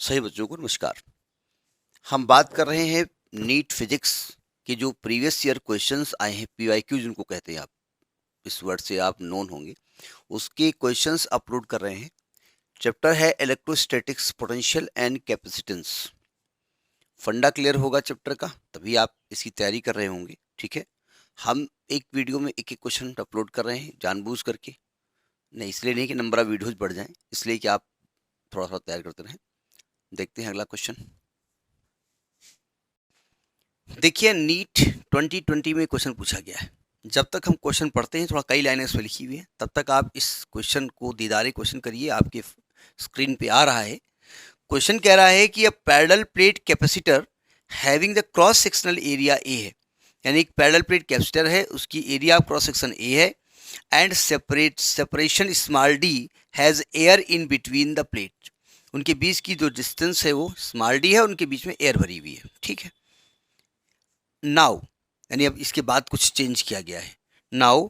सही बच्चों को नमस्कार। हम बात कर रहे हैं नीट फिजिक्स के जो प्रीवियस ईयर क्वेश्चंस आए हैं, पीवाईक्यू जिनको कहते हैं, आप इस वर्ड से आप नोन होंगे, उसके क्वेश्चंस अपलोड कर रहे हैं। चैप्टर है इलेक्ट्रोस्टैटिक्स, पोटेंशियल एंड कैपेसिटेंस। फंडा क्लियर होगा चैप्टर का तभी आप इसकी तैयारी कर रहे होंगे। ठीक है, हम एक वीडियो में एक एक क्वेश्चन अपलोड कर रहे हैं जानबूझ करके, नहीं इसलिए नहीं कि नंबर ऑफ वीडियोज बढ़ जाएं, इसलिए कि आप थोड़ा थोड़ा तैयार करते रहें। देखते हैं अगला क्वेश्चन। देखिए, नीट 2020 में क्वेश्चन पूछा गया है। जब तक हम क्वेश्चन पढ़ते हैं, थोड़ा कई लाइनें इसमें लिखी हुई है, तब तक आप इस क्वेश्चन को दीदारे क्वेश्चन करिए। आपके स्क्रीन पे आ रहा है। क्वेश्चन कह रहा है कि a parallel plate capacitor having the cross sectional area A है, यानी एक पैरेलल प्लेट कैपेसिटर है, उसकी area of cross section A है, and separation small d has air in between the plate. उनके बीच की जो डिस्टेंस है वो स्मॉल डी है, उनके बीच में एयर भरी हुई है। ठीक है, नाउ यानी अब इसके बाद कुछ चेंज किया गया है। Now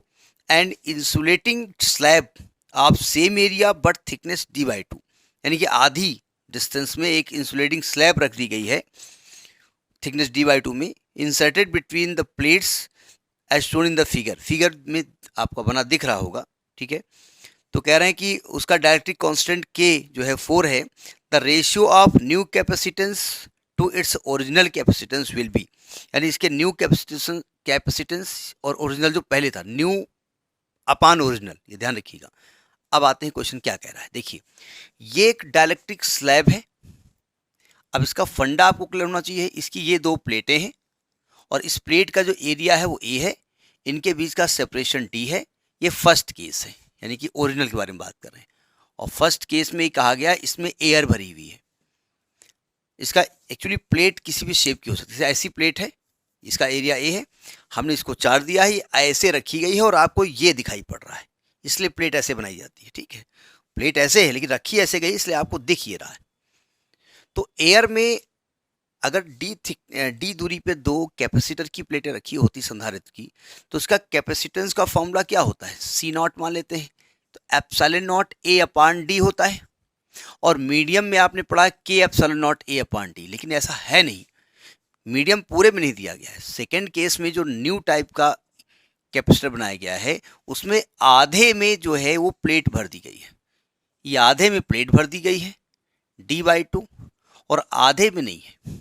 and insulating slab of same area but thickness डी/2, यानी कि आधी डिस्टेंस में एक इंसुलेटिंग स्लैब रख दी गई है, थिकनेस डी/2 में, inserted between the plates as shown in the figure. Figure में आपको बना दिख रहा होगा। ठीक है, तो कह रहे हैं कि उसका डायरेक्ट्रिक कांस्टेंट के जो है 4 है। The ratio of new capacitance to its original capacitance will be, यानी इसके न्यू कैपेसिटेंस और ओरिजिनल जो पहले था, न्यू अपान ओरिजिनल, ये ध्यान रखिएगा। अब आते हैं क्वेश्चन क्या कह रहा है। देखिए, ये एक डायलेक्ट्रिक स्लैब है। अब इसका फंडा आपको क्लियर होना चाहिए। इसकी ये दो प्लेटें हैं और इस प्लेट का जो एरिया है वो ए है, इनके बीच का सेपरेशन डी है। ये फर्स्ट केस है, यानी कि ओरिजिनल के बारे में बात कर रहे हैं। और फर्स्ट केस में कहा गया इसमें एयर भरी हुई है। इसका एक्चुअली प्लेट किसी भी शेप की हो सकती है। ऐसी प्लेट है, इसका एरिया ए है, हमने इसको चार दिया है, ऐसे रखी गई है और आपको ये दिखाई पड़ रहा है, इसलिए प्लेट ऐसे बनाई जाती है। ठीक है, प्लेट ऐसे है लेकिन रखी ऐसे गई, इसलिए आपको दिख ये रहा है। तो एयर में अगर डी दूरी पे दो कैपेसिटर की प्लेटें रखी होती संधारित्र की, तो उसका कैपेसिटेंस का फॉर्मूला क्या होता है, सी नॉट मान लेते हैं, तो epsilon naught A upon D होता है। और मीडियम में आपने पढ़ा के epsilon naught A upon D, लेकिन ऐसा है नहीं, मीडियम पूरे में नहीं दिया गया है। सेकेंड केस में जो न्यू टाइप का कैपेसिटर बनाया गया है, उसमें आधे में जो है वो प्लेट भर दी गई है। ये आधे में प्लेट भर दी गई है डी/2 और आधे में नहीं है।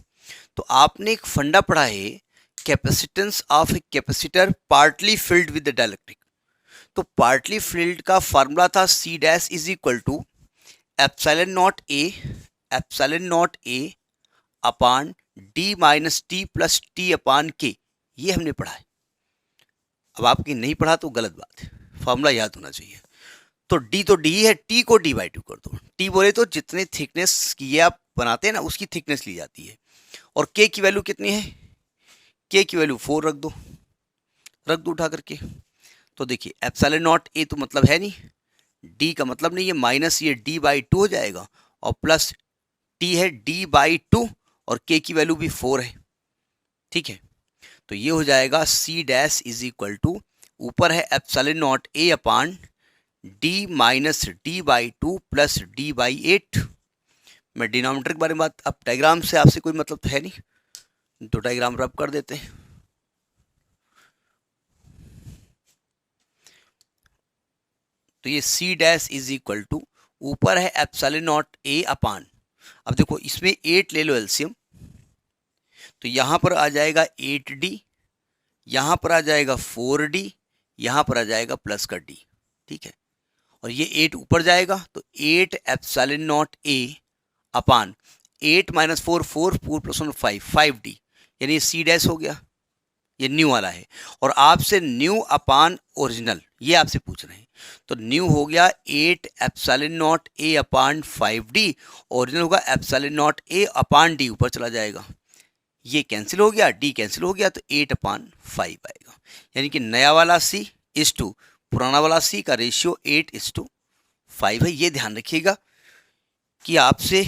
तो आपने एक फंडा पढ़ा है, capacitance of a capacitor partly filled with the dielectric. तो पार्टली फिल्ड का फार्मूला था C dash is equal to epsilon naught A upon d minus t plus t upon k. ये हमने पढ़ा है। अब आपकी नहीं पढ़ा तो गलत बात है, फार्मूला याद होना चाहिए। तो डी तो डी है, टी को डी/2 कर दो। टी बोले तो जितने थिकनेस की ये आप बनाते हैं ना, उसकी थिकनेस ली जाती है। और के की वैल्यू कितनी है, के की वैल्यू 4 रख दो उठा करके। तो देखिए, एप्सिलॉन नॉट ए तो मतलब है नहीं, डी का मतलब नहीं है, माइनस ये डी/2 हो जाएगा और प्लस टी है डी/2 और के की वैल्यू भी 4 है। ठीक है, तो ये हो जाएगा C dash is equal to, ऊपर है epsilon naught A upon d minus डी/2 प्लस डी/8। मैं डिनोमिनेटर के बारे में बात, अब डायग्राम से आपसे कोई मतलब तो है नहीं, तो डायग्राम रब कर देते हैं। तो ये C dash is equal to, ऊपर है एप्सिलॉन नॉट ए अपान, अब देखो इसमें 8 ले लो एलसीएम, तो यहां पर आ जाएगा 8d, यहां पर आ जाएगा 4d, यहां पर आ जाएगा प्लस का d। ठीक है, और ये 8 ऊपर जाएगा तो 8 epsilon naught A upon 8 minus 4 4 4 plus 1 5 5d, यानी ये सी डैश हो गया, ये न्यू वाला है। और आपसे न्यू अपान ओरिजिनल ये आपसे पूछ रहे हैं, तो न्यू हो गया 8 epsilon naught A upon 5d, original होगा epsilon naught A upon d, ऊपर चला जाएगा, ये कैंसिल हो गया, डी कैंसिल हो गया, तो 8/5 आएगा। यानी कि नया वाला सी इज टू पुराना वाला सी का रेशियो 8:5 है। ये ध्यान रखिएगा कि आपसे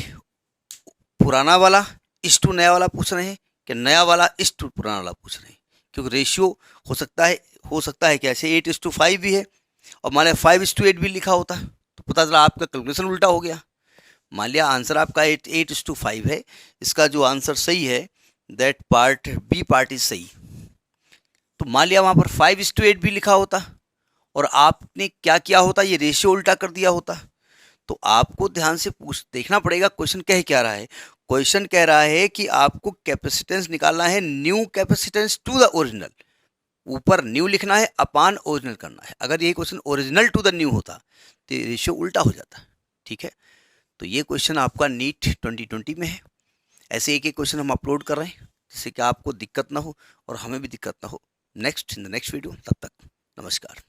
पुराना वाला इज टू नया वाला पूछ रहे हैं कि नया वाला इज टू पुराना वाला पूछ रहे हैं, क्योंकि रेशियो हो सकता है कि ऐसे 8:5 भी है और मान लिया 5:8 भी लिखा होता है, तो पता चला आपका कैलकुलेशन उल्टा हो गया। मान लिया आंसर आपका 8:5 है, इसका जो आंसर सही है that part B part is सही। तो मान लिया वहाँ पर 5:8 भी लिखा होता और आपने क्या किया होता, ये रेशियो उल्टा कर दिया होता। तो आपको ध्यान से देखना पड़ेगा क्वेश्चन कह क्या रहा है। क्वेश्चन कह रहा है कि आपको कैपेसिटेंस निकालना है new capacitance to the original, ऊपर न्यू लिखना है अपान ओरिजिनल करना है। अगर ये question original to the new होता तो ये रेशियो उल्टा हो जाता। ठीक है, तो ये क्वेश्चन आपका नीट 2020 में है। ऐसे एक एक क्वेश्चन हम अपलोड कर रहे हैं जिससे कि आपको दिक्कत ना हो और हमें भी दिक्कत ना हो। Next in the next video, तब तक नमस्कार।